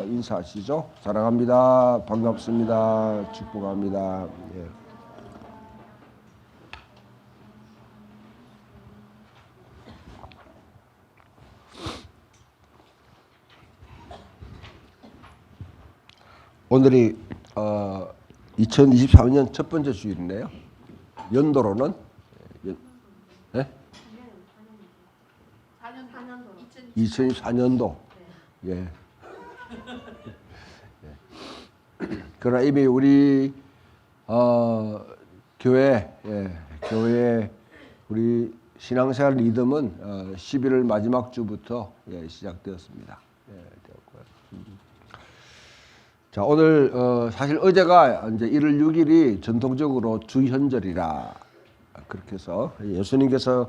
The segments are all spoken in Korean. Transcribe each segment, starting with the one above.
인사하시죠. 사랑합니다. 반갑습니다. 축복합니다. 예. 오늘이 2023년 첫 번째 주일이네요. 연도로는 네? 2024년도. 예. 그러나 이미 우리 교회 우리 신앙생활 리듬은 11월 마지막 주부터 시작되었습니다. 되었고요. 자, 오늘 사실 어제가 이제 1월 6일이 전통적으로 주현절이라 그렇게 해서 예수님께서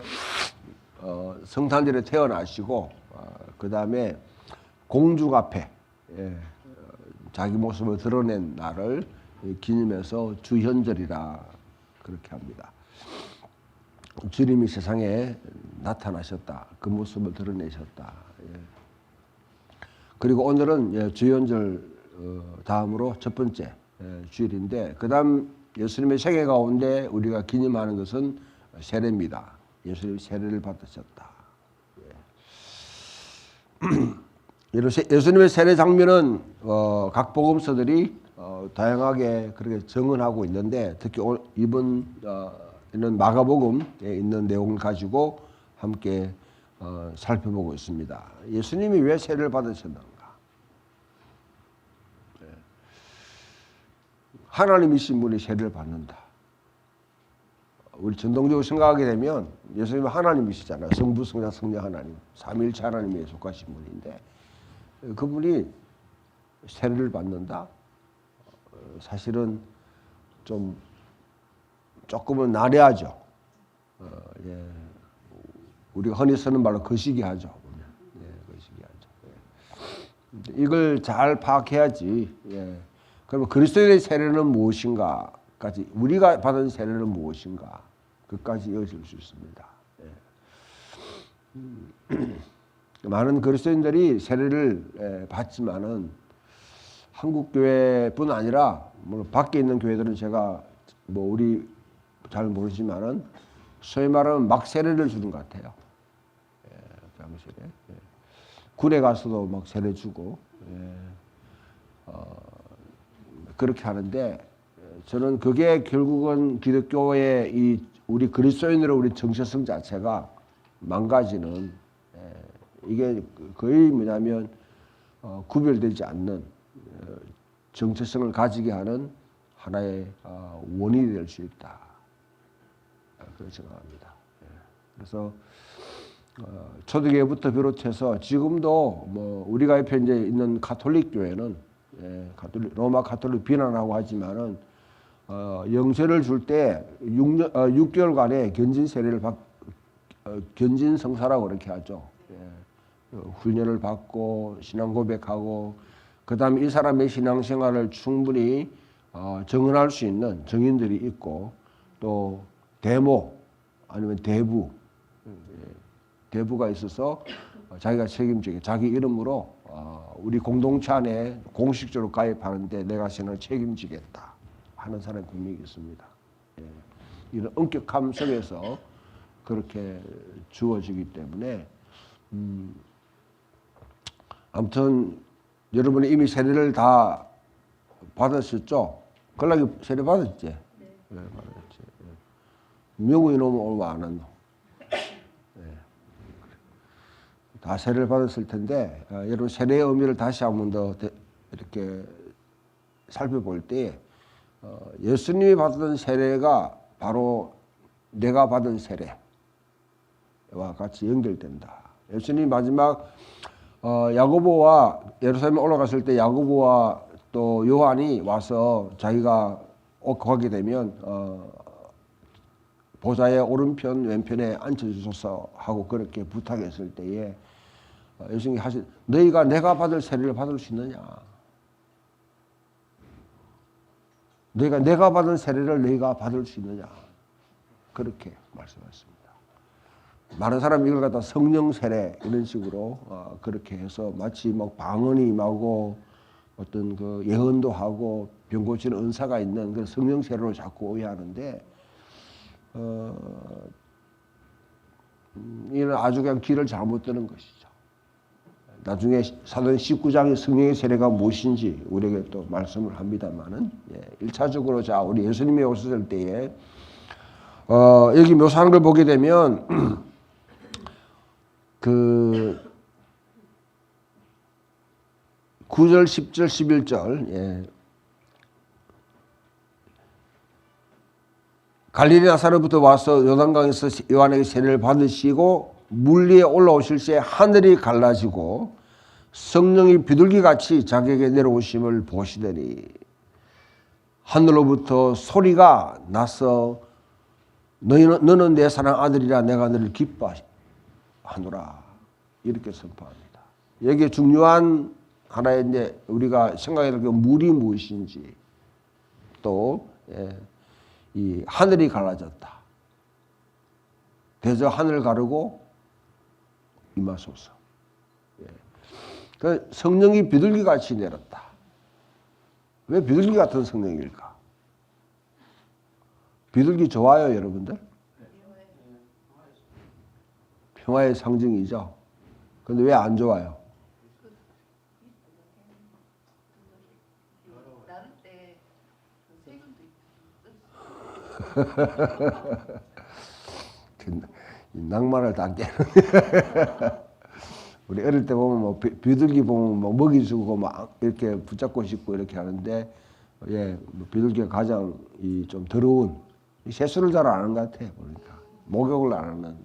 성탄절에 태어나시고 그 다음에 공중 앞에 자기 모습을 드러낸 날을 기념해서 주현절이라 그렇게 합니다. 주님이 세상에 나타나셨다. 그 모습을 드러내셨다. 그리고 오늘은 주현절 다음으로 첫 번째 주일인데, 그 다음 예수님의 생애 가운데 우리가 기념하는 것은 세례입니다. 예수님이 세례를 받으셨다. 예수님의 세례 장면은 각 복음서들이 다양하게 그렇게 정언하고 있는데, 특히 이번 이는 마가복음에 있는 내용을 가지고 함께 살펴보고 있습니다. 예수님이 왜 세례를 받으셨는가? 하나님이신 분이 세례를 받는다. 우리 전통적으로 생각하게 되면 예수님은 하나님이시잖아요. 성부, 성자, 성령 하나님, 삼위일체 하나님에 속하신 분인데 그분이 세례를 받는다? 사실은 조금은 난해하죠. 우리가 흔히 쓰는 말로 거시기하죠. 거시기하죠. 이걸 잘 파악해야지. 그러면 그리스도의 세례는 무엇인가까지, 우리가 받은 세례는 무엇인가, 그까지 이어질 수 있습니다. 많은 그리스도인들이 세례를 받지만은 한국 교회뿐 아니라 물론 밖에 있는 교회들은 제가 우리 잘 모르지만은 소위 말하면 막 세례를 주는 것 같아요. 군에 가서도 막 세례 주고 그렇게 하는데, 저는 그게 결국은 기독교의 이 우리 그리스도인으로 우리 정체성 자체가 망가지는, 이게 거의 뭐냐면 구별되지 않는 정체성을 가지게 하는 하나의 원인이 될 수 있다. 그렇게 생각합니다. 그래서 초대교회부터 비롯해서 지금도 우리가 옆에 이제 있는 가톨릭 교회는 로마 가톨릭 비난하고 하지만은 영세를 줄 때 6개월간의 견진 세례를 견진 성사라고 그렇게 하죠. 훈련을 받고 신앙 고백하고, 그 다음에 이 사람의 신앙생활을 충분히 정언할 수 있는 정인들이 있고, 또 대모 아니면 대부가 있어서 자기가 책임지게 자기 이름으로 우리 공동체 안에 공식적으로 가입하는데 내가 신앙을 책임지겠다 하는 사람이 분명히 있습니다. 이런 엄격함 속에서 그렇게 주어지기 때문에 아무튼 여러분이 이미 세례를 다 받으셨죠? 걸락이 세례 받았지? 네. 받았지. 명우이 놈은 얼마 안 한다. 다 세례를 받았을 텐데, 여러분 세례의 의미를 다시 한 번 더 이렇게 살펴볼 때 예수님이 받은 세례가 바로 내가 받은 세례와 같이 연결된다. 예수님이 마지막 야고보와 예루살렘에 올라갔을 때 야고보와 또 요한이 와서 자기가 가게 되면 보좌의 오른편 왼편에 앉혀주소서 하고 그렇게 부탁했을 때에 예수님이 너희가 내가 받을 세례를 받을 수 있느냐? 너희가 내가 받은 세례를 너희가 받을 수 있느냐? 그렇게 말씀하셨습니다. 많은 사람이 이걸 성령 세례 이런 식으로 그렇게 해서 마치 막 방언이 임하고 어떤 그 예언도 하고 병 고치는 은사가 있는 그런 성령 세례로 자꾸 오해하는데 이는 아주 그냥 길을 잘못 드는 것이죠. 나중에 사도행 19장의 성령의 세례가 무엇인지 우리에게 또 말씀을 합니다만은 1차적으로 자 우리 예수님이 오셨을 때에 여기 묘사하는 걸 보게 되면 그 9절, 10절, 11절 갈릴리 나사렛부터 와서 요단강에서 요한에게 세례를 받으시고 물 위에 올라오실 때 하늘이 갈라지고 성령이 비둘기같이 자기에게 내려오심을 보시더니 하늘로부터 소리가 나서 너는 내 사랑 아들이라 내가 너를 기뻐하노라 이렇게 선포합니다. 여기에 중요한 하나의 이제 우리가 생각해야 될 그 물이 무엇인지 또 이 하늘이 갈라졌다. 대저 하늘 가르고 임하소서. 그 성령이 비둘기 같이 내렸다. 왜 비둘기 같은 성령일까? 비둘기 좋아요, 여러분들? 평화의 상징이죠. 그런데 왜 안 좋아요? 낭만을 다 깨는. 우리 어릴 때 보면 뭐 비둘기 보면 뭐 먹이 주고 막 이렇게 붙잡고 싶고 이렇게 하는데 비둘기가 가장 이 좀 더러운 세수를 잘 안 하는 것 같아 보니까 목욕을 안 하는.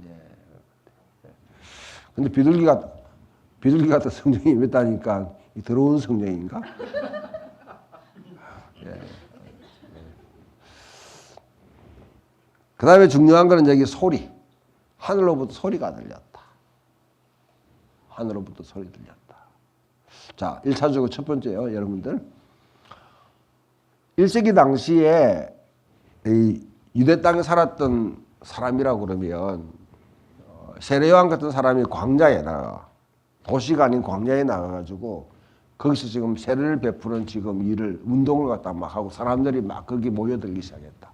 근데 비둘기 같은 성령이 있다니까 이 더러운 성령인가? 그 다음에 중요한 거는 여기 소리. 하늘로부터 소리가 들렸다. 하늘로부터 소리 들렸다. 자, 1차적으로 첫 번째요, 여러분들. 1세기 당시에 이 유대 땅에 살았던 사람이라고 그러면 세례요한 같은 사람이 광야에 나가, 도시가 아닌 광야에 나가가지고 거기서 지금 세례를 베푸는 지금 일을, 운동을 갖다 막 하고 사람들이 막 거기 모여들기 시작했다.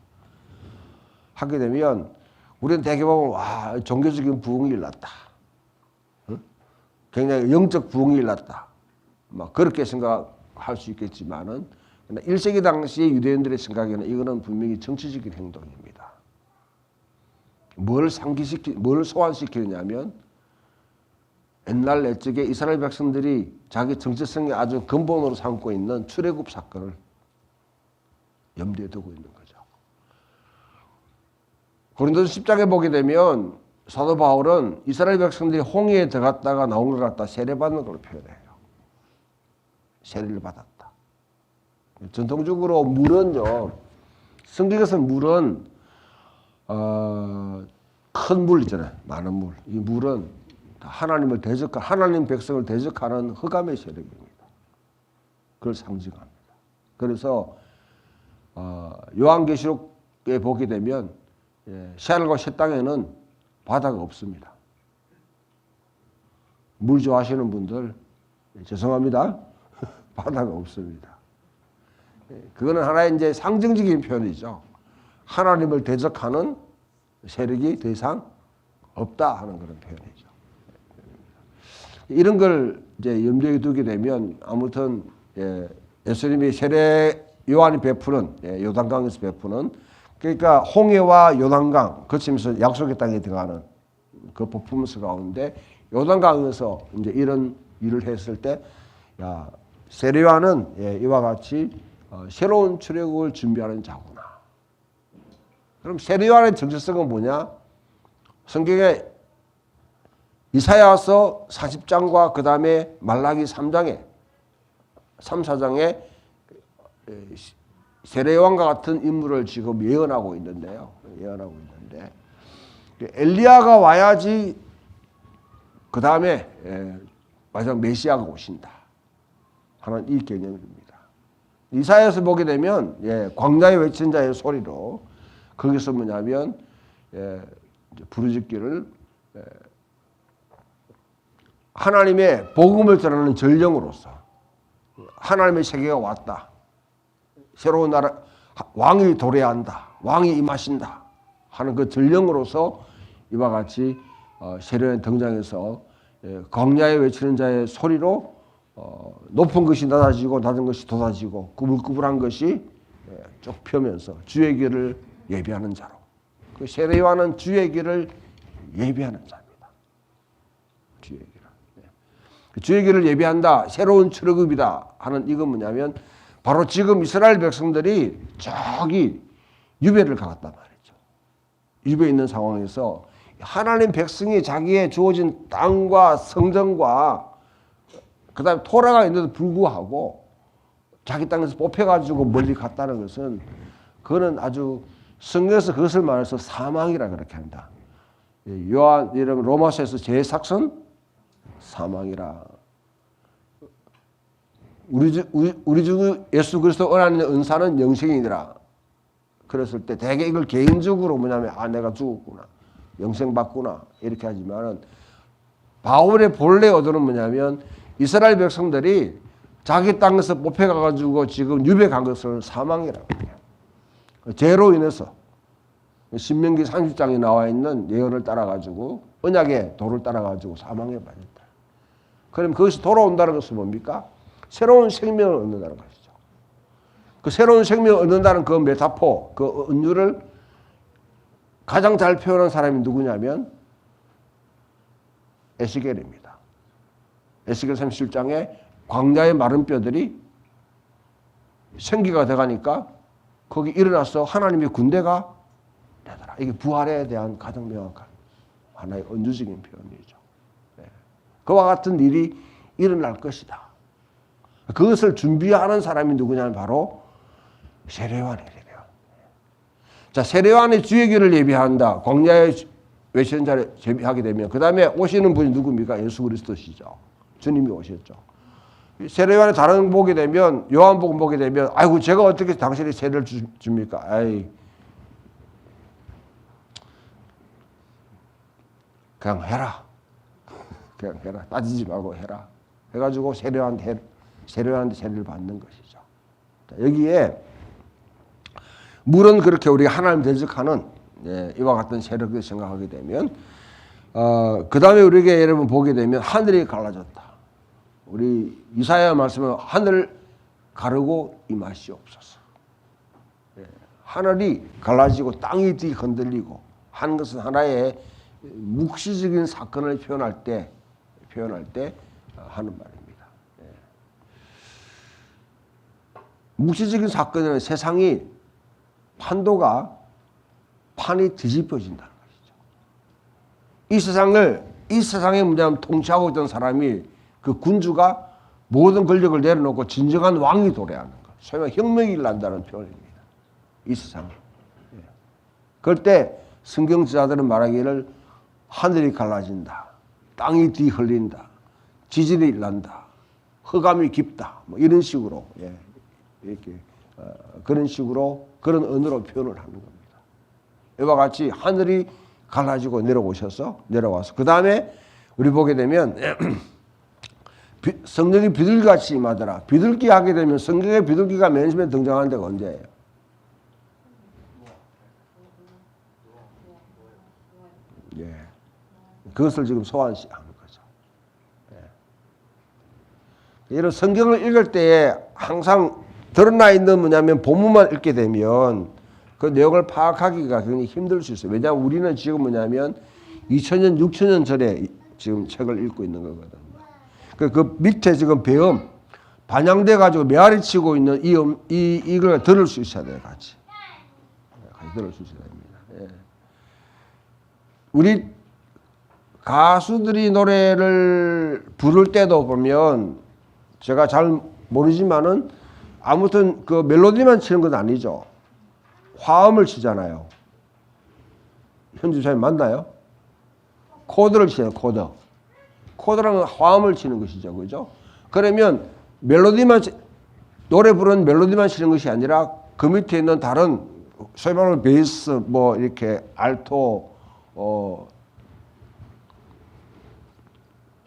하게 되면 우리는 대개 보면 와 종교적인 부흥이 일어났다. 굉장히 영적 부흥이 일어났다. 막 그렇게 생각할 수 있겠지만은 1세기 당시 유대인들의 생각에는 이거는 분명히 정치적인 행동입니다. 뭘 소환시키느냐면 옛날 옛적에 이스라엘 백성들이 자기 정체성의 아주 근본으로 삼고 있는 출애굽 사건을 염두에 두고 있는 거죠. 고린도서 10장에 보게 되면 사도 바울은 이스라엘 백성들이 홍해에 들어갔다가 나온 걸 갖다 세례받는 걸로 표현해요. 세례를 받았다. 전통적으로 물은요, 성경에서 물은 큰 물 있잖아요. 많은 물. 이 물은 하나님 백성을 대적하는 흑암의 세력입니다. 그걸 상징합니다. 그래서 요한계시록에 보게 되면 새하늘과 새 땅에는 바다가 없습니다. 물 좋아하시는 분들 죄송합니다. 바다가 없습니다. 그거는 하나의 이제 상징적인 표현이죠. 하나님을 대적하는 세력이 더 이상 없다 하는 그런 표현이죠. 이런 걸 이제 염두에 두게 되면 아무튼 예수님이 세례 요한이 베푸는 요단강에서 베푸는 그러니까 홍해와 요단강 거치면서 약속의 땅에 들어가는 그 퍼포먼스 가운데 요단강에서 이제 이런 일을 했을 때 세례 요한은 이와 같이 새로운 출애굽을 준비하는 자구나. 그럼 세례 요한의 정체성은 뭐냐? 성경에 이사야서 40장과 그 다음에 말라기 3장에 3, 4장에 세례 요한과 같은 인물을 지금 예언하고 있는데요. 엘리야가 와야지 그 다음에 마지막 메시아가 오신다 하는 이 개념입니다. 이사야에서 보게 되면 광야에 외친 자의 소리로 거기서 뭐냐면 부르짖기를 하나님의 복음을 전하는 전령으로서 하나님의 세계가 왔다. 새로운 나라, 왕이 도래한다. 왕이 임하신다. 하는 그 전령으로서 이와 같이 세례요한이 등장해서 광야에 외치는 자의 소리로 높은 것이 낮아지고 낮은 것이 돋아지고 꾸불꾸불한 것이 쭉 펴면서 주의 길을 예비하는 자로. 그 세례요한은 주의 길을 예비하는 자입니다. 주의 길을. 주의 길을 예비한다. 새로운 출애굽이다 하는 이건 뭐냐면 바로 지금 이스라엘 백성들이 저기 유배를 가갔단 말이죠. 유배에 있는 상황에서 하나님 백성이 자기의 주어진 땅과 성전과 그 다음에 토라가 있는데도 불구하고 자기 땅에서 뽑혀가지고 멀리 갔다는 것은 그거는 아주 성경에서 그것을 말해서 사망이라 그렇게 한다. 요한 이름 로마서에서 제사선 사망이라. 우리 주 예수 그리스도 은하는 은사는 영생이니라. 그랬을 때 대개 이걸 개인적으로 뭐냐면 내가 죽었구나. 영생 받구나. 이렇게 하지만은 바울의 본래 의도는 뭐냐면 이스라엘 백성들이 자기 땅에서 뽑혀가 가지고 지금 유배 간 것을 사망이라고 해요. 죄로 인해서 신명기 30장에 나와 있는 예언을 따라 가지고 언약의 도를 따라 가지고 사망에 빠졌다. 그럼 그것이 돌아온다는 것은 뭡니까? 새로운 생명을 얻는다는 것이죠. 그 새로운 생명을 얻는다는 그 메타포, 그 은유를 가장 잘 표현한 사람이 누구냐면 에스겔입니다. 에스겔 37장에 광야의 마른 뼈들이 생기가 돼가니까 거기 일어나서 하나님의 군대가 되더라. 이게 부활에 대한 가장 명확한 하나의 은유적인 표현이죠. 그와 같은 일이 일어날 것이다. 그것을 준비하는 사람이 누구냐면 바로 세례요한이래요. 자, 세례요한의 주의 길을 예비한다. 광야에 외치는 자를 예비하게 되면 그 다음에 오시는 분이 누굽니까? 예수 그리스도시죠. 주님이 오셨죠. 세례요한의 다른 보게 되면 요한복음 보게 되면 아이고 제가 어떻게 당신이 세례를 줍니까? 아이 그냥 해라. 그냥 해라. 따지지 말고 해라. 해가지고 세례요한테 세례를 받는 것이죠. 여기에 물은 그렇게 우리가 하나님 대적하는 이와 같은 세력을 생각하게 되면 그 다음에 우리에게 여러분 보게 되면 하늘이 갈라졌다. 우리 이사야 말씀은 하늘 가르고 임하시옵소서. 하늘이 갈라지고 땅이 흔들리고 하는 것은 하나의 묵시적인 사건을 표현할 때 하는 말입니다. 묵시적인 사건은 세상이 판이 뒤집어진다는 것이죠. 이 세상에 뭐냐면 통치하고 있던 사람이 그 군주가 모든 권력을 내려놓고 진정한 왕이 도래하는 것. 소위 말해 혁명이 일어난다는 표현입니다. 이 세상에. 그럴 때 성경 지자들은 말하기를 하늘이 갈라진다. 땅이 뒤흘린다. 지진이 일어난다. 흑암이 깊다. 뭐 이런 식으로 이렇게 그런 식으로 그런 언어로 표현을 하는 겁니다. 이와 같이 하늘이 갈라지고 내려와서 그 다음에 우리 보게 되면 성령이 비둘기같이 임하더라. 비둘기 하게 되면 성경의 비둘기가 맨 처음에 등장하는 데가 언제예요? 그것을 지금 소환하는 거죠. 이런 성경을 읽을 때에 항상 드러나 있는 뭐냐면 본문만 읽게 되면 그 내용을 파악하기가 굉장히 힘들 수 있어요. 왜냐하면 우리는 지금 뭐냐면 2000년, 6000년 전에 지금 책을 읽고 있는 거거든요. 그 밑에 지금 배음, 반영돼 가지고 메아리 치고 있는 이걸 들을 수 있어야 돼요, 같이 들을 수 있어야 됩니다. 우리 가수들이 노래를 부를 때도 보면 제가 잘 모르지만은 아무튼 그 멜로디만 치는 건 아니죠. 화음을 치잖아요. 현주사님 맞나요? 코드를 치요, 코드. 코드라는 화음을 치는 것이죠. 그죠? 그러면 노래 부르는 멜로디만 치는 것이 아니라 그 밑에 있는 다른 소위 말하는 베이스, 뭐 이렇게 알토,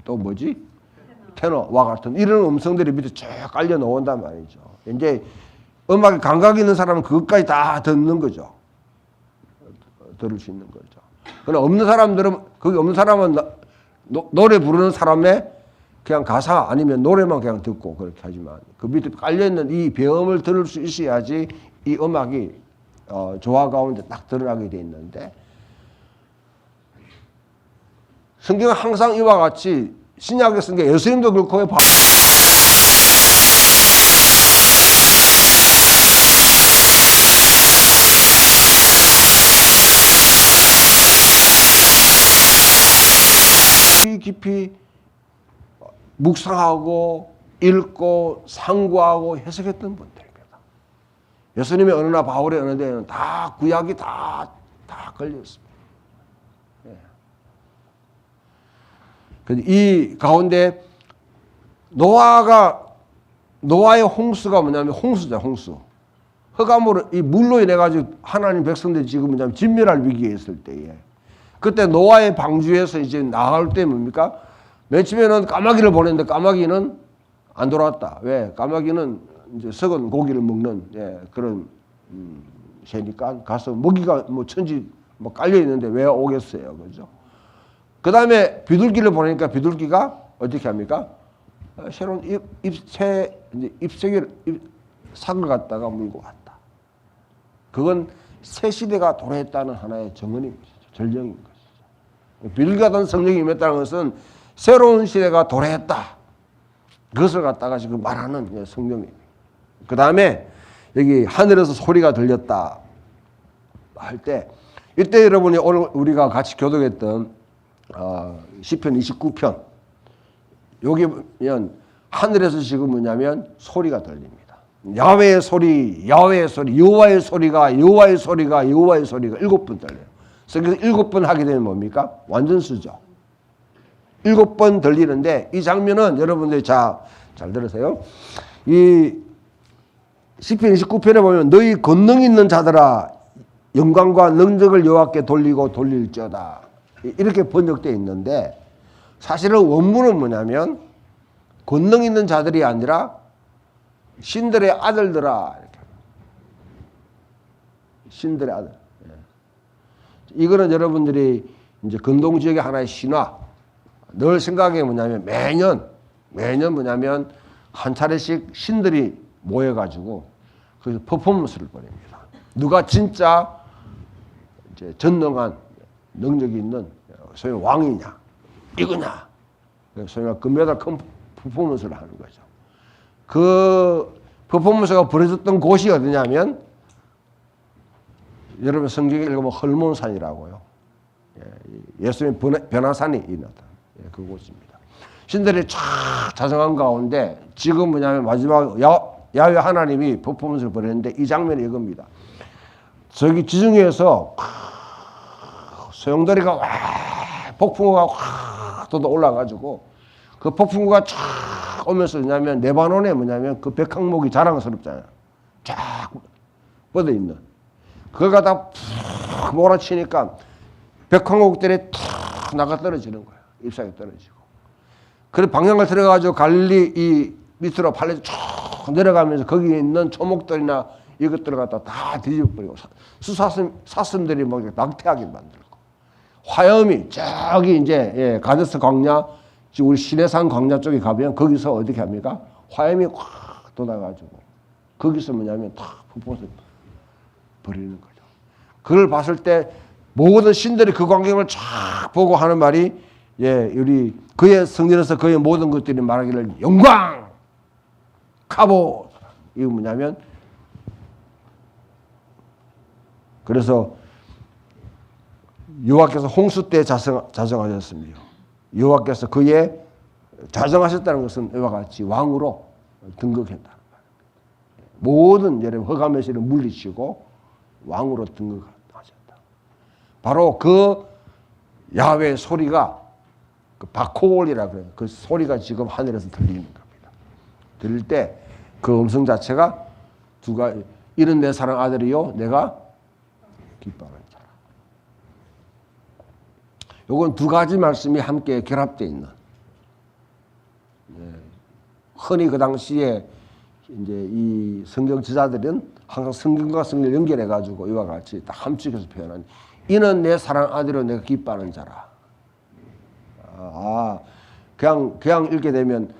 또 뭐지? 테너와 같은 이런 음성들이 밑에 쭉 깔려 나온단 말이죠. 이제 음악에 감각이 있는 사람은 그것까지 다 듣는 거죠. 들을 수 있는 거죠. 그러나 없는 사람들은, 거기 없는 사람은 노래 부르는 사람의 그냥 가사 아니면 노래만 그냥 듣고 그렇게 하지만 그 밑에 깔려있는 이 배음을 들을 수 있어야지 이 음악이 조화 가운데 딱 드러나게 돼 있는데, 성경은 항상 이와 같이 신약의 성경, 예수님도 그렇고 깊이 묵상하고 읽고 상고하고 해석했던 분들입니다. 예수님의 어느 날 바울의 어느 데에는 다 구약이 다 걸려 있습니다. 이 가운데 노아의 홍수가 뭐냐면 홍수죠, 홍수. 흑암으로 이 물로 인해 가지고 하나님 백성들이 지금 뭐냐면 진멸할 위기에 있을 때에, 그때 노아의 방주에서 이제 나갈 때 뭡니까? 맨 처음에는 까마귀를 보냈는데 까마귀는 안 돌아왔다. 왜? 까마귀는 이제 썩은 고기를 먹는 그런 새니까 가서 먹이가 뭐 천지 뭐 깔려 있는데 왜 오겠어요, 그죠? 그 다음에 비둘기를 보내니까 비둘기가 어떻게 합니까? 새로운 잎새기를 삭을 갖다가 물고 왔다. 그건 새 시대가 도래했다는 하나의 정언입니다. 전령인 것이죠. 비둘기가 든 성령이 임했다는 것은 새로운 시대가 도래했다. 그것을 갖다가 지금 말하는 성령입니다. 그 다음에 여기 하늘에서 소리가 들렸다 할 때, 이때 여러분이 오늘 우리가 같이 교독했던 시편 29편, 여기 보면 하늘에서 지금 뭐냐면 소리가 들립니다. 야훼의 소리, 야훼의 소리, 여호와의 소리가 7번 들려요. 그래서 7번 하게 되면 뭡니까? 완전수죠. 7번 들리는데 이 장면은 여러분들이 잘 들으세요. 이 시편 29편에 보면 너희 권능 있는 자들아 영광과 능력을 여호와께 돌리고 돌릴지어다. 이렇게 번역되어 있는데 사실은 원문은 뭐냐면 권능 있는 자들이 아니라 신들의 아들들아. 이렇게. 신들의 아들. 이거는 여러분들이 이제 근동 지역의 하나의 신화. 늘 생각이 뭐냐면 매년 뭐냐면 한 차례씩 신들이 모여가지고 거기서 퍼포먼스를 벌입니다. 누가 진짜 이제 전능한 능력이 있는 소위 왕이냐, 이거냐. 소위 금메달 큰 퍼포먼스를 하는 거죠. 그 퍼포먼스가 벌어졌던 곳이 어디냐면 여러분 성경에 읽으면 헐몬산이라고요. 예수님 변화산이 있는 그곳입니다. 신들이 쫙 자정한 가운데 지금 뭐냐면 마지막 야훼 하나님이 퍼포먼스를 벌였는데 이 장면이 이겁니다. 저기 지중해에서 소용돌이가 와 폭풍우가 확 쏟아 올라가지고 그 폭풍우가 쫙 오면서 뭐냐면 레바논에 뭐냐면 그 백항목이 자랑스럽잖아요. 쫙 뻗어 있는 그걸 갖다 푹 몰아치니까 백항목들이 탁 나가 떨어지는 거예요. 잎사귀 떨어지고. 그래서 방향을 들어가지고 갈릴리 이 밑으로 팔레 쭉 내려가면서 거기에 있는 초목들이나 이것들을 갖다 다 뒤집어버리고 사슴들이 막 낙태하게 만들고 화염이 저기 이제 가데스 광야 우리 시내산 광야 쪽에 가면 거기서 어떻게 합니까? 화염이 확 돋아가지고 거기서 뭐냐면 탁 폭포에서 버리는 거죠. 그걸 봤을 때 모든 신들이 그 광경을 쫙 보고 하는 말이 우리 그의 성전에서 그의 모든 것들이 말하기를 영광 카보 이거 뭐냐면 그래서 여호와께서 홍수 때 자정하셨습니다. 여호와께서 그의 자정하셨다는 것은 이와 같이 왕으로 등극했다는 말입니다. 모든 여러분 흑암에서는 물리치고 왕으로 등극하셨다. 바로 그 야훼의 소리가 그 바콜이라 그래요. 그 소리가 지금 하늘에서 들리는 겁니다. 들릴 때 그 음성 자체가 이는 내 사랑 아들이요 내가 기뻐하는 자라. 요건 두 가지 말씀이 함께 결합되어 있는 흔히 그 당시에 이제 이 성경 저자들은 항상 성경과 성경을 연결해 가지고 이와 같이 다 함축해서 표현한 이는 내 사랑 아들로 내가 기뻐하는 자라. 그냥 읽게 되면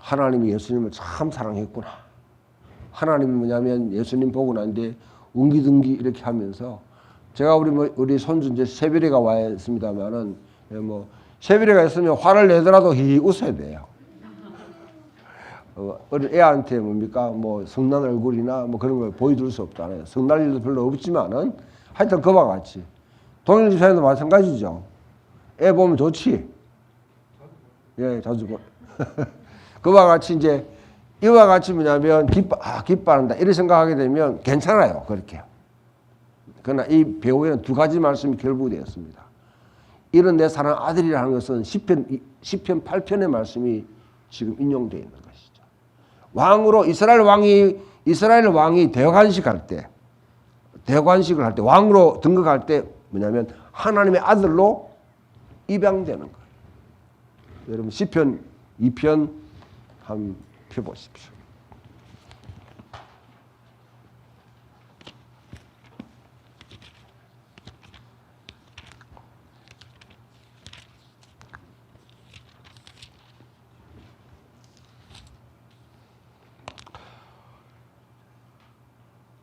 하나님이 예수님을 참 사랑했구나. 하나님이 뭐냐면 예수님 보고 난 뒤에 웅기둥기 이렇게 하면서 제가 우리 손주 이제 세별이가 와 있습니다만은 뭐 세별이가 있으면 화를 내더라도 히 웃어야 돼요. 어린 애한테 뭡니까 뭐 성난 얼굴이나 뭐 그런 걸 보여줄 수 없잖아요. 성날 일도 별로 없지만은 하여튼 그와 같이 동일 집사님도 마찬가지죠. 애 보면 좋지. 예, 자주 보. 그와 같이 이제 이와 같이 뭐냐면 기뻐한다 이렇게 생각하게 되면 괜찮아요. 그렇게. 그러나 이 배후에는 두 가지 말씀이 결부되었습니다. 이런 내 사랑 아들이라는 것은 시편 8편의 말씀이 지금 인용되어 있는 것이죠. 왕으로 이스라엘 왕이 대관식을 할 때 왕으로 등극할 때 뭐냐면 하나님의 아들로 입양되는 거예요. 여러분 시편 2편 한번 펴보십시오.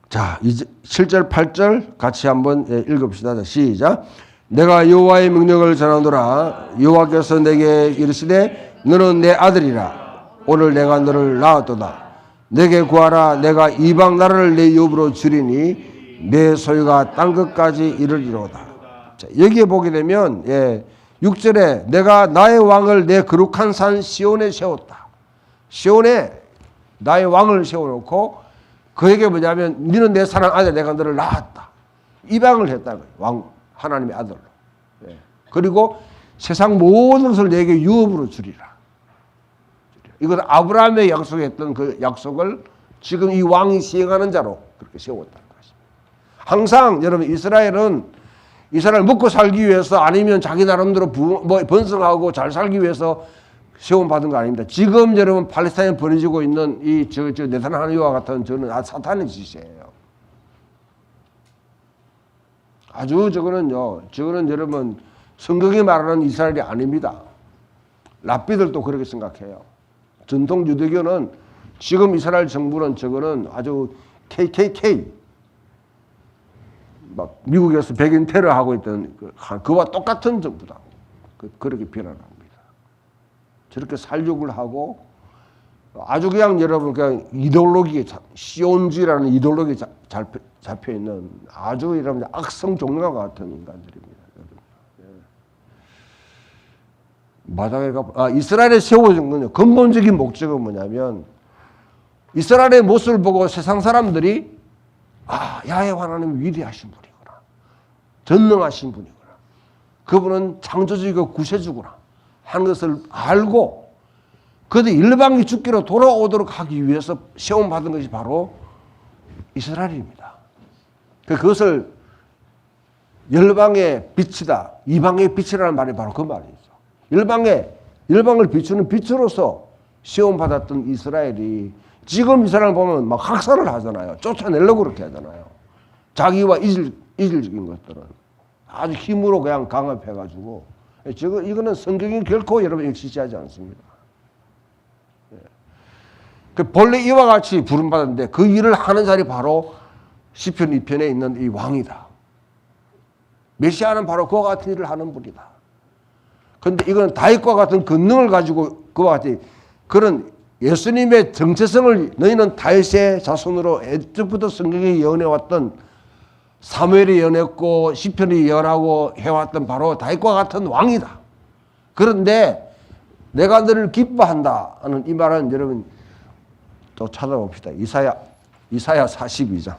자, 이제 7절, 8절 같이 한번 읽읍시다. 시작. 내가 여호와의 명령을 전하노라. 여호와께서 내게 이르시되 너는 내 아들이라. 오늘 내가 너를 낳았도다. 내게 구하라. 내가 이방 나라를 내 유업으로 주리니 내 소유가 땅 끝까지 이르리로다. 자, 여기에 보게 되면 6절에 내가 나의 왕을 내 거룩한 산 시온에 세웠다. 시온에 나의 왕을 세워놓고 그에게 뭐냐면 너는 내 사랑 아들 내가 너를 낳았다. 입양을 했다는 거예요. 왕 하나님의 아들로. 그리고 세상 모든 것을 내게 유업으로 주리라. 이건 아브라함의 약속했던 그 약속을 지금 이 왕이 시행하는 자로 그렇게 세웠다는 것입니다. 항상 여러분 이스라엘 먹고 살기 위해서 아니면 자기 나름대로 번성하고 잘 살기 위해서 세움받은 거 아닙니다. 지금 여러분 팔레스타인에 벌어지고 있는 이 네타냐후와 같은 저는 사탄의 짓이에요. 아주 저거는 여러분 성경이 말하는 이스라엘이 아닙니다. 랍비들도 그렇게 생각해요. 전통 유대교는 지금 이스라엘 정부는 저거는 아주 KKK 막 미국에서 백인 테러 하고 있던 그와 똑같은 정부다. 그렇게 비난합니다. 저렇게 살육을 하고 아주 그냥 여러분 그냥 이데올로기에 시온주의라는 이데올로기에 잡혀 있는 아주 여러분 악성 종류와 같은 인간들입니다. 마당에 이스라엘에 세워진 건요 근본적인 목적은 뭐냐면 이스라엘의 모습을 보고 세상 사람들이 야훼 하나님은 위대하신 분이구나, 전능하신 분이구나, 그분은 창조주이고 구세주구나 하는 것을 알고 그들 일방이 죽기로 돌아오도록 하기 위해서 세움받은 것이 바로 이스라엘입니다. 그것을 열방의 빛이다, 이방의 빛이라는 말이 바로 그 말이죠. 열방을 비추는 빛으로서 시험받았던 이스라엘이 지금 이스라엘 보면 막 학살을 하잖아요. 쫓아내려고 그렇게 하잖아요. 자기와 이질적인 것들은 아주 힘으로 그냥 강압해가지고 이거는 성경이 결코 여러분 지지하지 않습니다. 본래 이와 같이 부름받았는데 그 일을 하는 자리 바로 시편 2편에 있는 이 왕이다. 메시아는 바로 그와 같은 일을 하는 분이다. 그런데 이건 다윗과 같은 권능을 가지고 그와 같이 그런 예수님의 정체성을 너희는 다윗의 자손으로 애초부터 성경이 예언해왔던 사무엘이 예언했고 시편이 예언하고 해왔던 바로 다윗과 같은 왕이다. 그런데 내가 너를 기뻐한다 하는 이 말은 여러분 또 찾아봅시다. 이사야 42장.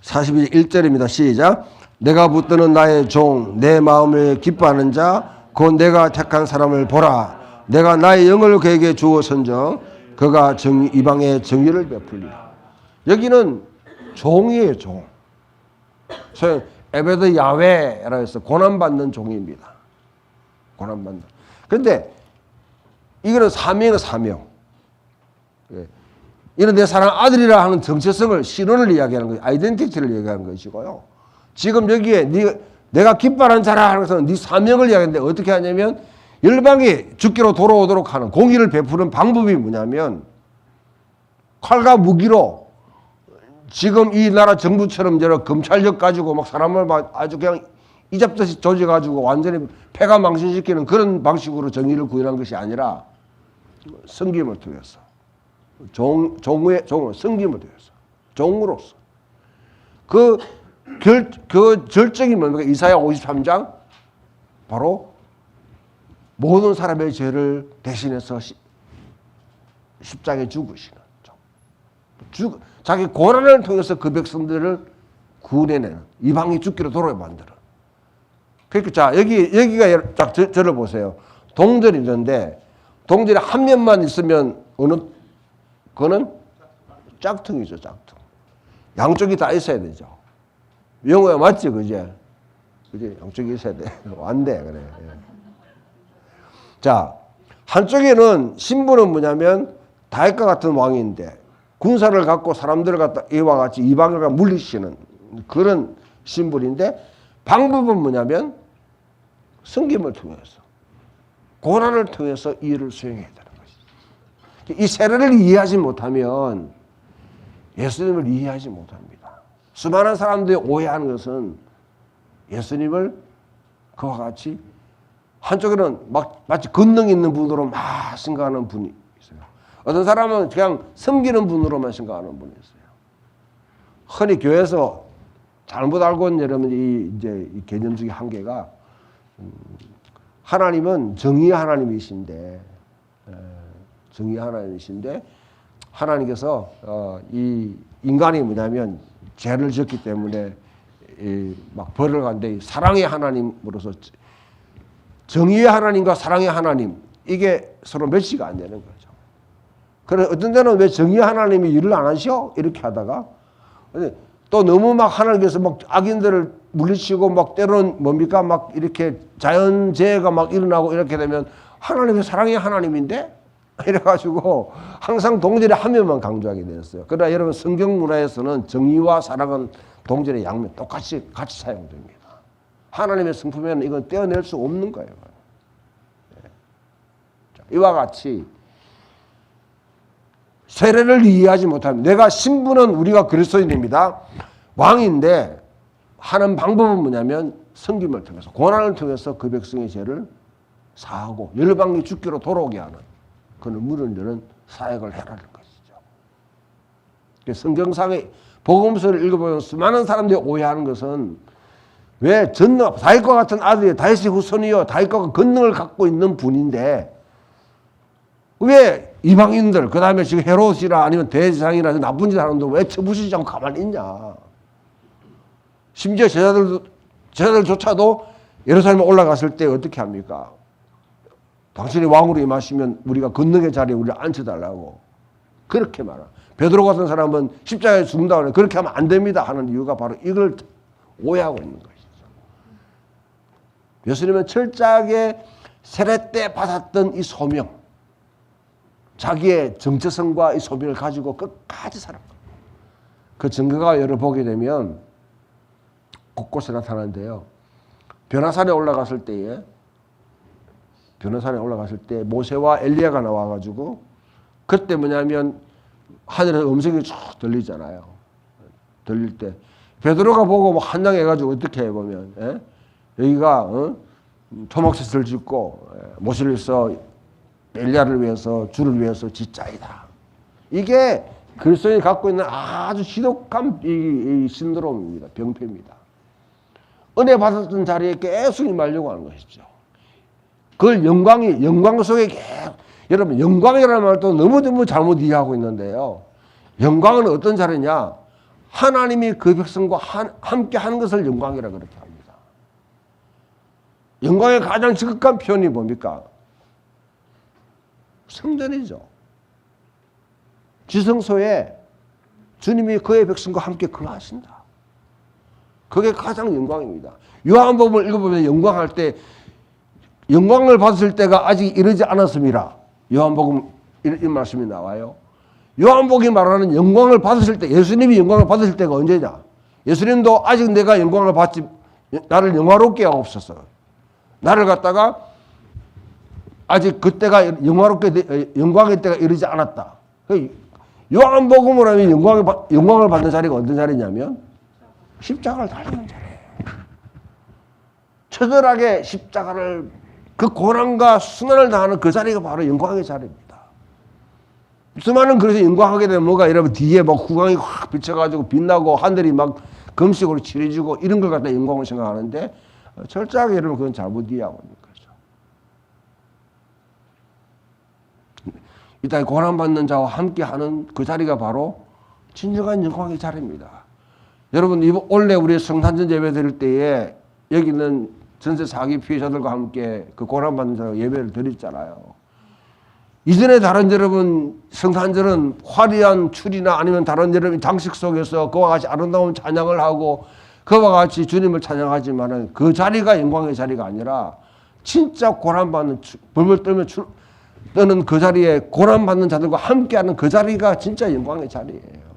(42절) 1절입니다. 시작. 내가 붙드는 나의 종, 내 마음을 기뻐하는 자, 곧 내가 택한 사람을 보라. 내가 나의 영을 그에게 주어선정 그가 이방의 정의를 베풀리라. 여기는 종이에요, 종. 소위 에베드 야훼라고 해서 고난받는 종입니다. 고난받는. 그런데 이거는 사명이에요, 사명. 이는 내 사랑 아들이라 하는 정체성을, 신원을 이야기하는 거예요. 아이덴티티를 이야기하는 것이고요. 지금 여기에 내가 기뻐하는 자라 하는 것은 네 사명을 이야기하는데 어떻게 하냐면 열방이 주께로 돌아오도록 하는 공의를 베푸는 방법이 뭐냐면 칼과 무기로 지금 이 나라 정부처럼 저런 검찰력 가지고 막 사람을 막 아주 그냥 이잡듯이 조져가지고 완전히 폐가 망신시키는 그런 방식으로 정의를 구현한 것이 아니라 섬김을 통해서 종을 섬김을 통해서 종으로서 그 절정이 뭡니까? 이사야 53장 바로 모든 사람의 죄를 대신해서 십자가에 죽으시는 자기 고난을 통해서 그 백성들을 구원해내는 이방이 죽기로 돌아오게 만드는. 그러니까 자 여기가 딱 저를 보세요. 동전이 있는데 동전이 한 면만 있으면 그거는 짝퉁이죠, 짝퉁. 양쪽이 다 있어야 되죠. 영어야 맞지, 그제? 양쪽이 있어야 돼. 안 돼, 그래. 자, 한쪽에는 신부는 뭐냐면 다윗과 같은 왕인데 군사를 갖고 사람들을 갖다 이와 같이 이방을 물리치는 그런 신분인데 방법은 뭐냐면 섬김을 통해서 고난을 통해서 이 일을 수행해야 되는 것이죠. 이 세례를 이해하지 못하면 예수님을 이해하지 못합니다. 수많은 사람들이 오해하는 것은 예수님을 그와 같이 한쪽에는 마치 권능 있는 분으로 막 생각하는 분이 있어요. 어떤 사람은 그냥 섬기는 분으로만 생각하는 분이 있어요. 흔히 교회에서 잘못 알고 있는 여러분 이 개념 중에 한계가 하나님은 정의의 하나님이신데 하나님께서 이 인간이 뭐냐면 죄를 지었기 때문에 막 벌을 간데 사랑의 하나님으로서 정의의 하나님과 사랑의 하나님 이게 서로 매치가 안 되는 거죠. 그래 어떤 데는 왜 정의의 하나님이 일을 안 하셔? 이렇게 하다가 또 너무 막 하나님께서 막 악인들을 물리치고 막 때로는 뭡니까 막 이렇게 자연재해가 막 일어나고 이렇게 되면 하나님의 사랑의 하나님인데 이래가지고 항상 동전의 한 면만 강조하게 되었어요. 그러나 여러분 성경 문화에서는 정의와 사랑은 동전의 양면 똑같이 같이 사용됩니다. 하나님의 성품에는 이건 떼어낼 수 없는 거예요. 이와 같이 세례를 이해하지 못하면 내가 신분은 우리가 그리스도인입니다. 왕인데 하는 방법은 뭐냐면 섬김을 통해서 고난을 통해서 그 백성의 죄를 사하고 열방이 주께로 돌아오게 하는 그런 문을 여는 사역을 해라는 것이죠. 성경상의 복음서를 읽어보면 수많은 사람들이 오해하는 것은 왜 다윗과 같은 아들이 다윗의 후손이요 다윗과 권능을 갖고 있는 분인데 왜 이방인들 그 다음에 지금 헤롯이라 아니면 대제사장이라 나쁜 짓 하는데 왜 쳐부시지 않고 가만히 있냐. 심지어 제자들조차도 예루살렘에 올라갔을 때 어떻게 합니까? 당신이 왕으로 임하시면 우리가 권능의 자리에 우리를 앉혀달라고 그렇게 말하. 베드로 같은 사람은 십자가에 죽는다고 하는데 그렇게 하면 안 됩니다 하는 이유가 바로 이걸 오해하고 있는 것이죠. 예수님은 철저하게 세례 때 받았던 이 소명, 자기의 정체성과 이 소명을 가지고 끝까지 살았고 그 증거가 여러 보게 되면 곳곳에 나타나는데요. 변화산에 올라갔을 때 모세와 엘리야가 나와가지고 그때 뭐냐면 하늘에서 음성이 쭉 들리잖아요. 들릴 때 베드로가 보고 뭐 한장해가지고 어떻게 해보면 여기가 토막셋을 짓고 모세를 위해서 엘리야를 위해서 주를 위해서 짓자이다. 이게 그리스도인이 갖고 있는 아주 지독한 이 신드롬입니다. 병폐입니다. 은혜 받았던 자리에 계속 임하려고 하는 것이죠. 그걸 영광 속에 여러분 영광이라는 말도 너무너무 잘못 이해하고 있는데요. 영광은 어떤 자리냐? 하나님이 그 백성과 함께 하는 것을 영광이라 그렇게 합니다. 영광의 가장 적극한 표현이 뭡니까? 성전이죠. 지성소에 주님이 그의 백성과 함께 거하신다. 그게 가장 영광입니다. 요한복음을 읽어보면 영광할 때 영광을 받으실 때가 아직 이르지 않았습니다. 요한복음 이런 말씀이 나와요. 요한복음이 말하는 영광을 받으실 때, 예수님이 영광을 받으실 때가 언제냐? 예수님도 아직 내가 영광을 받지, 나를 영화롭게 하고 없었어. 나를 갖다가 아직 그때가 영광의 때가 이르지 않았다. 요한복음으로 하면 영광을 받는 자리가 어떤 자리냐면 십자가를 달리는 자리예요. 처절하게 십자가를 그 고난과 순환을 당하는 그 자리가 바로 영광의 자리입니다. 수많은 그래서 영광하게 되면 뭐가 여러분 뒤에 막 후광이 확 비쳐가지고 빛나고 하늘이 막 금식으로 칠해지고 이런 걸 갖다 영광을 생각하는데 철저하게 여러분 그건 잘못 이해하고 있는 거죠. 이 땅에 고난받는 자와 함께하는 그 자리가 바로 진정한 영광의 자리입니다. 여러분 원래 우리 성탄절 예배 드릴 때에 여기 있는 전세 사기 피해자들과 함께 그 고난받는 자가 예배를 드렸잖아요. 이전에 다른 여러분 성탄절은 화려한 추리나 아니면 다른 여러분 장식 속에서 그와 같이 아름다운 찬양을 하고 그와 같이 주님을 찬양하지만은 그 자리가 영광의 자리가 아니라 진짜 고난받는 벌벌 떨며 떠는 그 자리에 고난받는 자들과 함께하는 그 자리가 진짜 영광의 자리예요.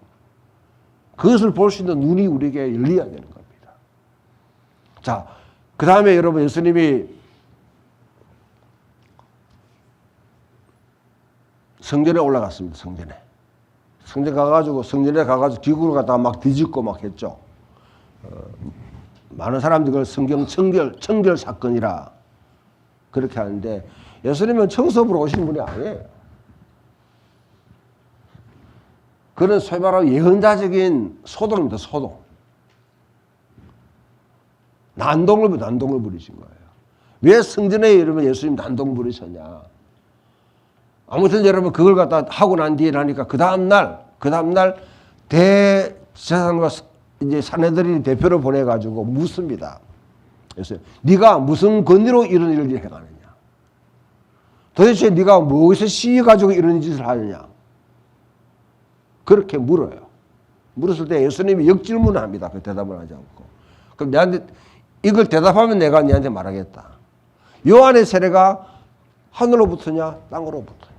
그것을 볼 수 있는 눈이 우리에게 열려야 되는 겁니다. 자, 그 다음에 여러분 예수님이 성전에 올라갔습니다. 성전에 가가지고 기구를 갖다가 막 뒤집고 막 했죠. 많은 사람들이 그걸 성경 청결 사건이라 그렇게 하는데 예수님은 청소부로 오신 분이 아니에요. 그는 소위 말하면 예언자적인 소동입니다. 소동. 난동을 부리신 거예요. 왜 성전에 여러분 예수님 난동 부리셨냐? 아무튼 여러분 그걸 갖다 하고 난 뒤에 나니까 그 다음날 대제사장과 이제 산헤드린 대표를 보내가지고 묻습니다. 그래서 네가 무슨 권리로 이런 일을 행하느냐? 도대체 네가 무엇에 시위 가지고 이런 짓을 하느냐? 그렇게 물어요. 물었을 때 예수님이 역질문을 합니다. 그 대답을 하지 않고. 그럼 내한테 이걸 대답하면 내가 네한테 말하겠다. 요한의 세례가 하늘로부터냐 땅으로부터냐.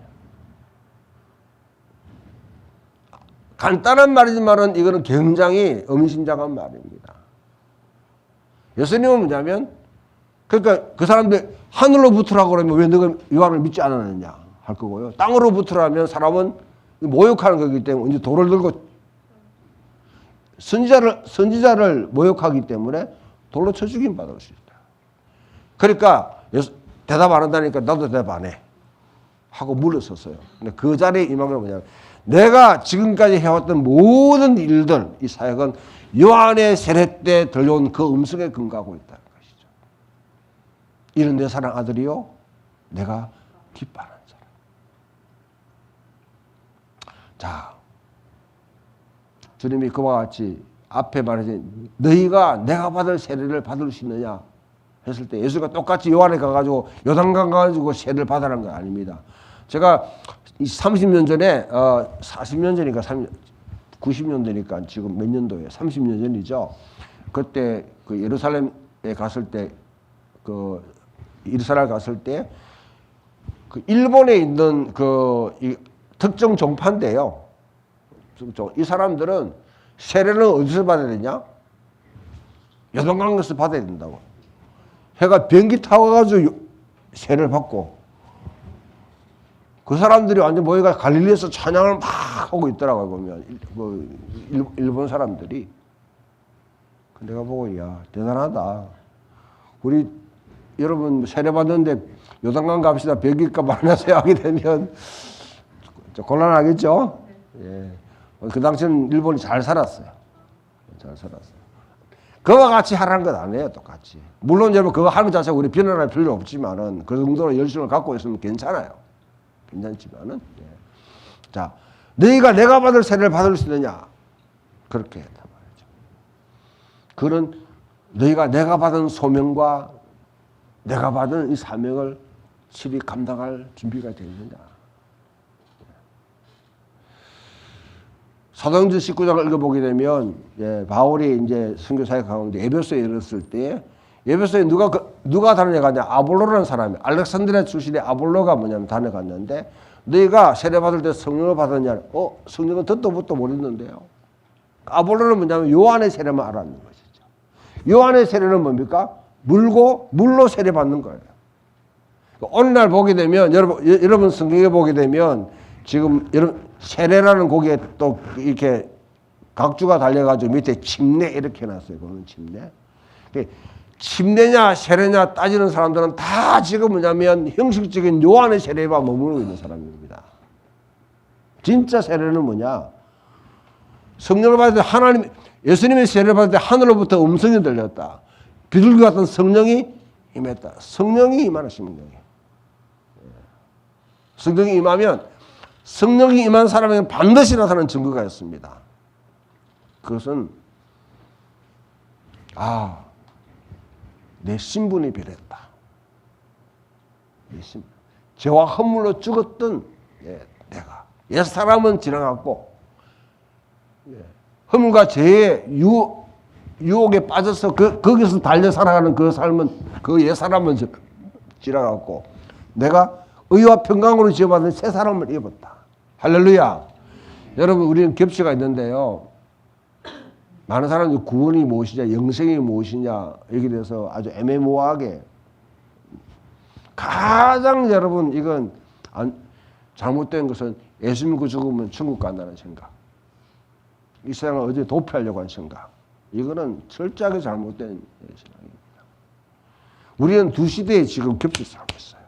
간단한 말이지만은 이거는 굉장히 의미심장한 말입니다. 예수님은 뭐냐면 그러니까 그 사람들 하늘로부터라고 그러면 왜 너가 요한을 믿지 않았느냐 할 거고요. 땅으로부터라면 사람은 모욕하는 거기 때문에 이제 돌을 들고 선지자를 모욕하기 때문에 돌로 쳐 죽임 받을 수 있다. 그러니까 대답 안 한다니까 나도 대답 안 해 하고 물러섰어요. 근데 그 자리에 임한 건 뭐냐면 내가 지금까지 해왔던 모든 일들 이 사역은 요한의 세례 때 들려온 그 음성에 근거하고 있다는 것이죠. 이는 내 사랑 아들이요 내가 기뻐하는 사람. 자, 주님이 그와 같이 앞에 말하신 너희가 내가 받을 세례를 받을 수 있느냐 했을 때 예수가 똑같이 요한에 가가지고 요단강 가가지고 세례를 받으라는 건 아닙니다. 제가 30년 전에 40년 전이니까 90년 되니까 지금 몇 년도에 30년 전이죠. 그때 그 예루살렘에 갔을 때 그 이스라엘 갔을 때 그 일본에 있는 그 특정 종파인데요. 이 사람들은 세례는 어디서 받아야 되냐? 요단강에서 받아야 된다고. 해가 비행기 타고 가지고 세례를 받고 그 사람들이 완전 모여가 갈릴리에서 찬양을 막 하고 있더라고요. 보면 일본 사람들이. 내가 보고 야 대단하다. 우리 여러분 세례 받는데 요단강 갑시다. 비행기값 많아서 하게 되면 좀 곤란하겠죠. 예. 그 당시에는 일본이 잘 살았어요. 잘 살았어요. 그와 같이 하라는 건 아니에요. 똑같이. 물론 여러분 그거 하는 것 자체가 우리 비난할 필요 없지만은 그 정도로 열심을 갖고 있으면 괜찮아요. 괜찮지만은. 예. 자, 너희가 내가 받을 세례를 받을 수 있느냐? 그렇게 했단 말이죠. 그는 너희가 내가 받은 소명과 내가 받은 이 사명을 실히 감당할 준비가 되어 있느냐. 사도행전 19장을 읽어보게 되면 바울이 이제 선교사역 가운데 에베소에 이르렀을 때 에베소에 누가 다녀갔냐? 아볼로라는 사람이 알렉산드리아 출신의 아볼로가 뭐냐면 다녀갔는데 너희가 세례 받을 때 성령을 받았냐? 성령은 듣도 보도 모르는데요. 아볼로는 뭐냐면 요한의 세례만 알았는 것이죠. 요한의 세례는 뭡니까? 물로 세례 받는 거예요. 오늘날 보게 되면 여러분 성경에 보게 되면 지금 세례라는 거기에 또 이렇게 각주가 달려가지고 밑에 침례 이렇게 해놨어요. 그거는 침례. 침례냐 세례냐 따지는 사람들은 다 지금 뭐냐면 형식적인 요한의 세례에만 머무르고 있는 사람입니다. 진짜 세례는 뭐냐? 성령을 받을 때 하나님, 예수님의 세례를 받을 때 하늘로부터 음성이 들렸다. 비둘기 같은 성령이 임했다. 성령이 임하는 성령이. 성령이 임하면 성령이 임한 사람에게 반드시 나타나는 증거가 있습니다. 그것은 내 신분이 변했다. 내 신분. 죄와 허물로 죽었던 내가 옛사람은 지나갔고 허물과 죄의 유혹에 빠져서 거기서 달려 살아가는 그 삶은 그 옛사람은 지나갔고 내가 의와 평강으로 지어받은 새 사람을 입었다. 할렐루야. 여러분 우리는 겹치가 있는데요. 많은 사람들이 구원이 무엇이냐 영생이 무엇이냐 여기에 대해서 아주 애매모호하게 가장 여러분 이건 잘못된 것은 예수 믿고 죽으면 천국 간다는 생각. 이 세상을 어디 도피하려고 하는 생각. 이거는 철저하게 잘못된 생각입니다. 우리는 두 시대에 지금 겹쳐 살고 있어요.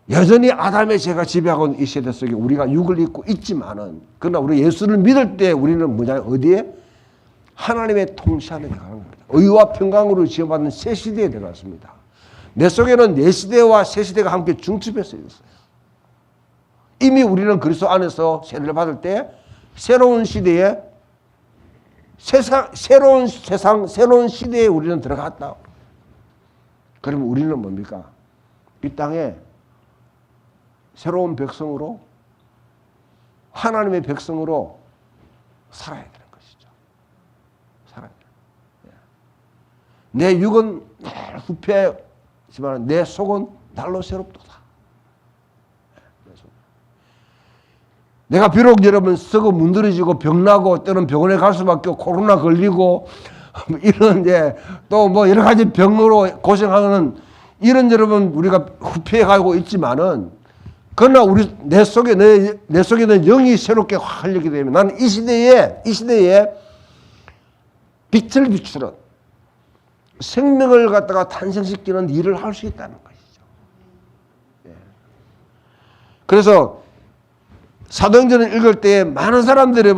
여전히 아담의 죄가 지배하고 있는 이 세대 속에 우리가 육을 입고 있지만은 그러나 우리 예수를 믿을 때 우리는 뭐냐 어디에? 하나님의 통치하는 데 가는 겁니다. 의와 평강으로 지어받는 새 시대에 들어갔습니다. 내 속에는 내 시대와 새 시대가 함께 중첩해서 있어요. 이미 우리는 그리스도 안에서 세례를 받을 때 새로운 시대에 새로운 세상, 새로운 시대에 우리는 들어갔다. 그러면 우리는 뭡니까? 이 땅에 새로운 백성으로 하나님의 백성으로 살아야 되는 것이죠. 살아야 돼요. 내 육은 날 후패지만 내 속은 날로 새롭도다. 내가 비록 여러분 썩어 문드러지고 병나고 때는 병원에 갈 수밖에 없고 코로나 걸리고 이런 또 뭐 여러 가지 병으로 고생하는 이런 여러분 우리가 후패해 가고 있지만은 그러나 내 속에는 영이 새롭게 활력이 되면 나는 이 시대에 빛을 비추는 생명을 갖다가 탄생시키는 일을 할 수 있다는 것이죠. 그래서 사도행전을 읽을 때 많은 사람들이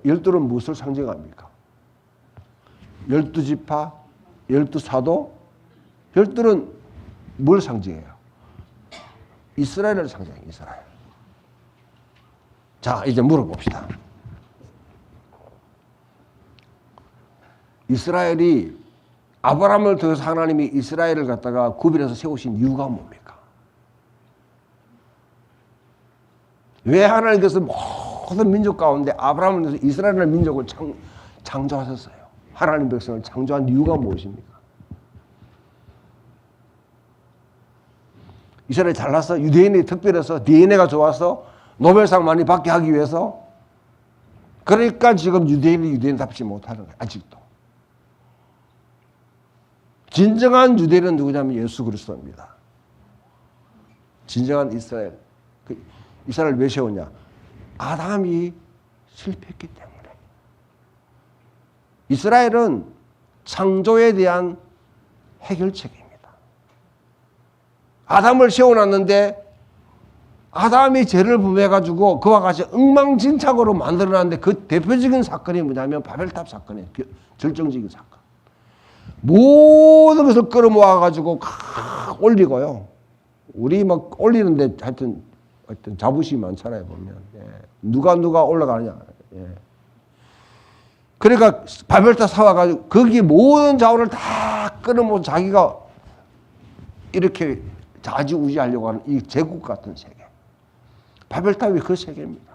열둘은 무엇을 상징합니까? 12지파, 12사도, 열둘은 뭘 상징해요? 이스라엘을 상징해요. 이스라엘. 자, 이제 물어봅시다. 이스라엘이 아브라함을 통해서 하나님이 이스라엘을 갖다가 구별해서 세우신 이유가 뭡니까? 왜 하나님께서 모든 민족 가운데 아브라함을 통해서 이스라엘이라는 민족을 창조하셨어요? 하나님 백성을 창조한 이유가 무엇입니까? 이스라엘이 잘나서 유대인이 특별해서 DNA가 좋아서 노벨상 많이 받게 하기 위해서 그러니까 지금 유대인이 유대인답지 못하는 거예요. 아직도. 진정한 유대인은 누구냐면 예수 그리스도입니다. 진정한 이스라엘. 이스라엘을 왜 세우냐? 아담이 실패했기 때문에. 이스라엘은 창조에 대한 해결책입니다. 아담을 세워놨는데 아담이 죄를 범해가지고 그와 같이 엉망진창으로 만들어놨는데 그 대표적인 사건이 뭐냐면 바벨탑 사건이에요. 결정적인 사건. 모든 것을 끌어모아가지고 올리고요. 우리 막 올리는데 하여튼 자부심이 많잖아요, 보면. 예. 누가 올라가느냐. 예. 그러니까 바벨탑 사와가지고 거기 모든 자원을 다 끌어모은 자기가 이렇게 좌지우지하려고 하는 이 제국 같은 세계. 바벨탑이 그 세계입니다.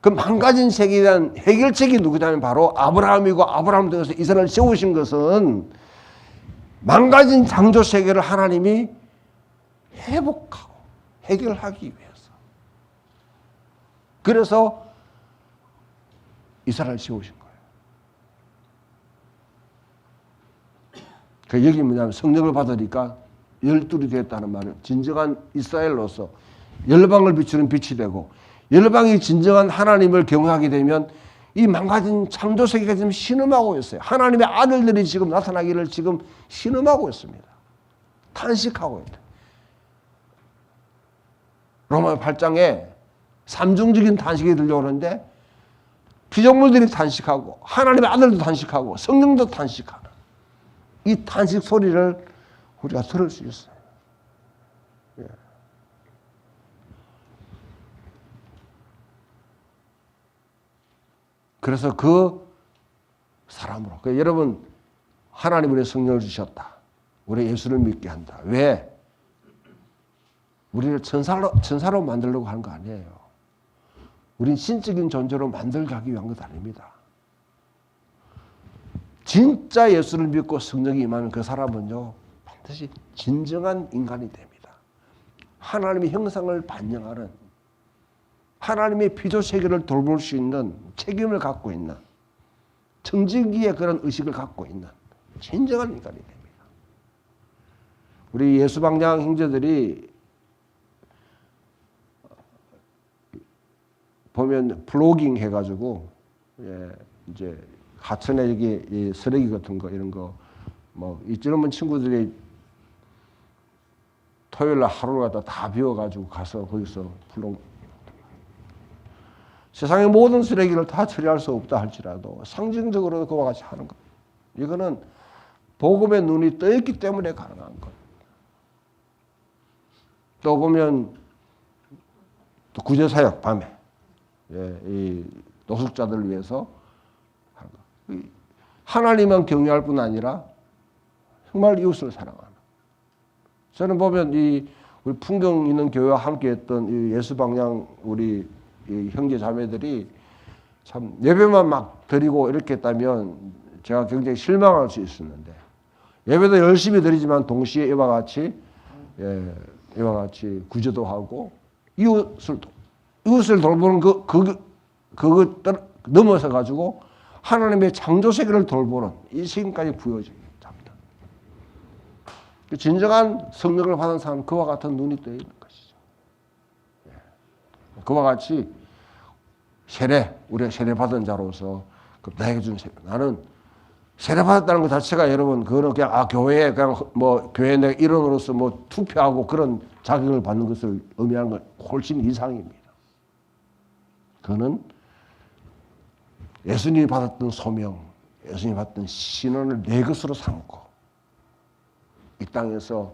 그 망가진 세계에 대한 해결책이 누구냐면 바로 아브라함이고, 아브라함 통해서 이스라엘을 세우신 것은 망가진 창조 세계를 하나님이 회복하고 해결하기 위해서. 그래서 이스라엘을 세우신 거예요. 그 여기 뭐냐면 성령을 받으니까 열둘이 되었다는 말은 진정한 이스라엘로서 열방을 비추는 빛이 되고, 열방이 진정한 하나님을 경외하게 되면 이 망가진 창조 세계가 지금 신음하고 있어요. 하나님의 아들들이 지금 나타나기를 지금 신음하고 있습니다. 탄식하고 있다. 로마 8장에 삼중적인 탄식이 들려오는데 피조물들이 탄식하고 하나님의 아들도 탄식하고 성령도 탄식하는 이 탄식 소리를 우리가 들을 수 있어요. 예. 그래서 그 사람으로, 여러분, 하나님 우리의 성령을 주셨다. 우리 예수를 믿게 한다. 왜? 우리를 천사로 만들려고 하는 거 아니에요. 우린 신적인 존재로 만들기 위한 것 아닙니다. 진짜 예수를 믿고 성령이 임하는 그 사람은요, 반드시 진정한 인간이 됩니다. 하나님의 형상을 반영하는, 하나님의 피조 세계를 돌볼 수 있는 책임을 갖고 있는, 청지기의 그런 의식을 갖고 있는 진정한 인간이 됩니다. 우리 예수방장 형제들이 보면 플로깅 해가지고, 이제 하천에 여기 쓰레기 같은 거 이런 거 뭐 이쯤은 친구들이 토요일 날 하루를 갖다 다 비워가지고 가서 거기서 플로깅. 세상의 모든 쓰레기를 다 처리할 수 없다 할지라도 상징적으로 그와 같이 하는 것. 이거는 복음의 눈이 떠있기 때문에 가능한 것. 또 보면 또 구제사역 밤에 이 노숙자들을 위해서 하는 것. 하나님만 경외할 뿐 아니라 정말 이웃을 사랑하는. 저는 보면 우리 풍경 있는 교회와 함께했던 이 예수방향 우리 이 형제 자매들이 참 예배만 막 드리고 이렇게 했다면 제가 굉장히 실망할 수 있었는데, 예배도 열심히 드리지만 동시에 이와 같이 구제도 하고 이웃을 돌보는 그거 넘어서 가지고 하나님의 창조 세계를 돌보는 이 시간까지 부여집니다. 진정한 성령을 받은 사람은 그와 같은 눈이 떠 있는 것이죠. 그와 같이 우리가 세례 받은 자로서 나에게 준 세례. 나는 세례 받았다는 것 자체가 여러분 그거는 그냥 교회에 그냥 뭐 교회 내 일원으로서 뭐 투표하고 그런 자격을 받는 것을 의미하는 건 훨씬 이상입니다. 그거는 예수님이 받았던 소명, 예수님이 받았던 신원을 내 것으로 삼고 이 땅에서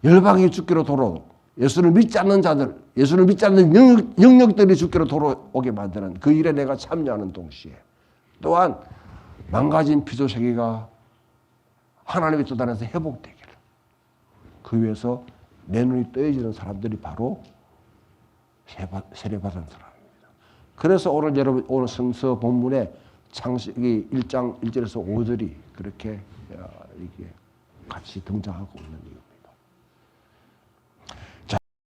열방이 주께로 돌아오고 예수를 믿지 않는 자들, 예수를 믿지 않는 영역들이 주께로 돌아오게 만드는 그 일에 내가 참여하는 동시에 또한 망가진 피조 세계가 하나님의 뜻 안에서 회복되기를, 그 위해서 내 눈이 떠해지는 사람들이 바로 세례받은 사람입니다. 그래서 오늘 성서 본문에 창세기 1장 1절에서 5절이 그렇게 이게 같이 등장하고 있는 이유입니다.